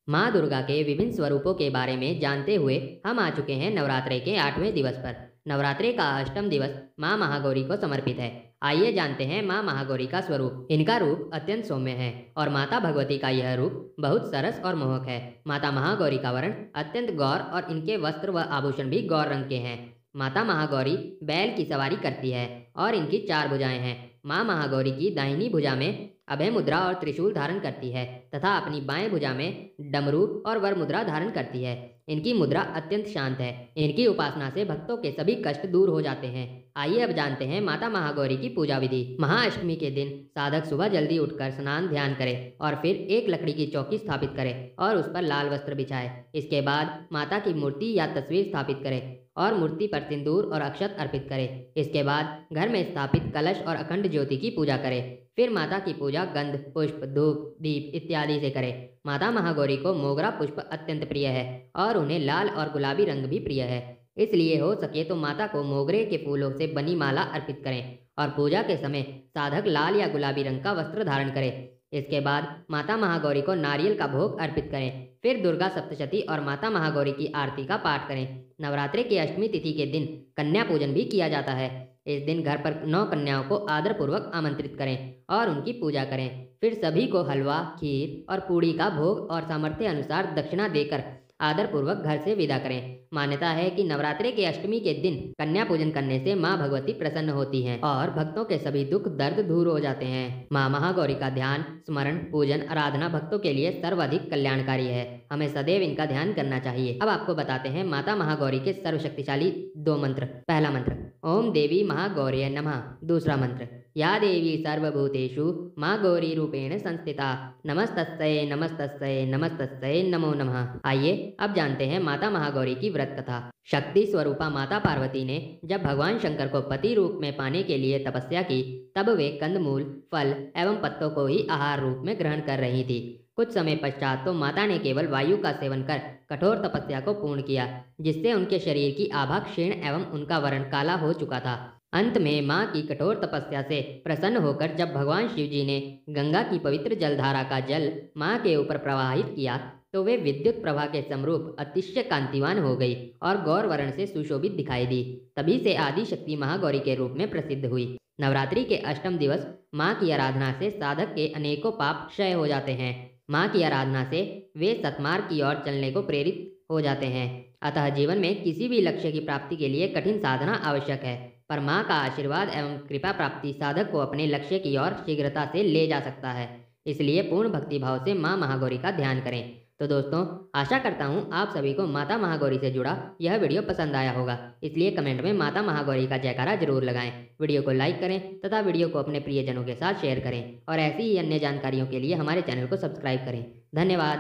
माँ दुर्गा के विभिन्न स्वरूपों के बारे में जानते हुए हम आ चुके हैं नवरात्रे के 8वें दिवस पर। नवरात्रे का अष्टम दिवस माँ महागौरी को समर्पित है। आइए जानते हैं माँ महागौरी का स्वरूप। इनका रूप अत्यंत सौम्य है और माता भगवती का यह रूप बहुत सरस और मोहक है। माता महागौरी का वर्ण अत्यंत गौर और इनके वस्त्र व आभूषण भी गौर रंग के हैं। माता महागौरी बैल की सवारी करती है और इनकी 4 भुजाएं हैं। माँ महागौरी की दाहिनी भुजा में अभय मुद्रा और त्रिशूल धारण करती है तथा अपनी बाएं भुजा में डमरू और वर मुद्रा धारण करती है। इनकी मुद्रा अत्यंत शांत है। इनकी उपासना से भक्तों के सभी कष्ट दूर हो जाते हैं। आइए अब जानते हैं माता महागौरी की पूजा विधि। महाअष्टमी के दिन साधक सुबह जल्दी उठकर स्नान ध्यान करे और फिर एक लकड़ी की चौकी स्थापित करे और उस पर लाल वस्त्र बिछाए। इसके बाद माता की मूर्ति या तस्वीर स्थापित करे और मूर्ति पर सिंदूर और अक्षत अर्पित करे। इसके बाद घर में स्थापित कलश और अखंड ज्योति की पूजा करे। फिर माता की पूजा गंध, पुष्प, धूप, दीप इत्यादि से करे। माता महागौरी को मोगरा पुष्प अत्यंत प्रिय है और उन्हें लाल और गुलाबी रंग भी प्रिय है। इसलिए हो सके तो माता को मोगरे के फूलों से बनी माला अर्पित करें और पूजा के समय साधक लाल या गुलाबी रंग का वस्त्र धारण करे। इसके बाद माता महागौरी को नारियल का भोग अर्पित करें। फिर दुर्गा सप्तशती और माता महागौरी की आरती का पाठ करें। नवरात्रि की अष्टमी तिथि के दिन कन्या पूजन भी किया जाता है। इस दिन घर पर 9 कन्याओं को आदरपूर्वक आमंत्रित करें और उनकी पूजा करें। फिर सभी को हलवा, खीर और पूड़ी का भोग और सामर्थ्य अनुसार दक्षिणा देकर आदरपूर्वक घर से विदा करें। मान्यता है कि नवरात्रि के अष्टमी के दिन कन्या पूजन करने से माँ भगवती प्रसन्न होती हैं और भक्तों के सभी दुख दर्द दूर हो जाते हैं। माँ महागौरी का ध्यान, स्मरण, पूजन, आराधना भक्तों के लिए सर्वाधिक कल्याणकारी है। हमें सदैव इनका ध्यान करना चाहिए। अब आपको बताते हैं माता महागौरी के सर्वशक्तिशाली 2 मंत्र। पहला मंत्र ओम देवी महागौर्य नमः। दूसरा मंत्र या देवी सर्वभूतेषु माँ गौरी रूपेण संस्थिता नमस्तस्यै नमस्तस्यै नमस्तस्यै नमो नमः। आइए अब जानते हैं माता महागौरी की व्रत कथा। शक्ति स्वरूपा माता पार्वती ने जब भगवान शंकर को पति रूप में पाने के लिए तपस्या की, तब वे कंदमूल, फल एवं पत्तों को ही आहार रूप में ग्रहण कर रही थी। कुछ समय पश्चात तो माता ने केवल वायु का सेवन कर कठोर तपस्या को पूर्ण किया, जिससे उनके शरीर की आभा क्षीण एवं उनका वर्ण काला हो चुका था। अंत में माँ की कठोर तपस्या से प्रसन्न होकर जब भगवान शिव जी ने गंगा की पवित्र जलधारा का जल माँ के ऊपर प्रवाहित किया, तो वे विद्युत प्रभा के समरूप अतिशय कांतिवान हो गई और गौर वर्ण से सुशोभित दिखाई दी। तभी से आदि शक्ति महागौरी के रूप में प्रसिद्ध हुई। नवरात्रि के अष्टम दिवस माँ की आराधना से साधक के अनेकों पाप क्षय हो जाते हैं। माँ की आराधना से वे सत्मार्ग की ओर चलने को प्रेरित हो जाते हैं। अतः जीवन में किसी भी लक्ष्य की प्राप्ति के लिए कठिन साधना आवश्यक है, पर माँ का आशीर्वाद एवं कृपा प्राप्ति साधक को अपने लक्ष्य की ओर शीघ्रता से ले जा सकता है। इसलिए पूर्ण भक्ति भाव से माँ महागौरी का ध्यान करें। तो दोस्तों, आशा करता हूँ आप सभी को माता महागौरी से जुड़ा यह वीडियो पसंद आया होगा। इसलिए कमेंट में माता महागौरी का जयकारा जरूर लगाएं। वीडियो को लाइक करें तथा वीडियो को अपने प्रियजनों के साथ शेयर करें और ऐसी ही अन्य जानकारियों के लिए हमारे चैनल को सब्सक्राइब करें। धन्यवाद।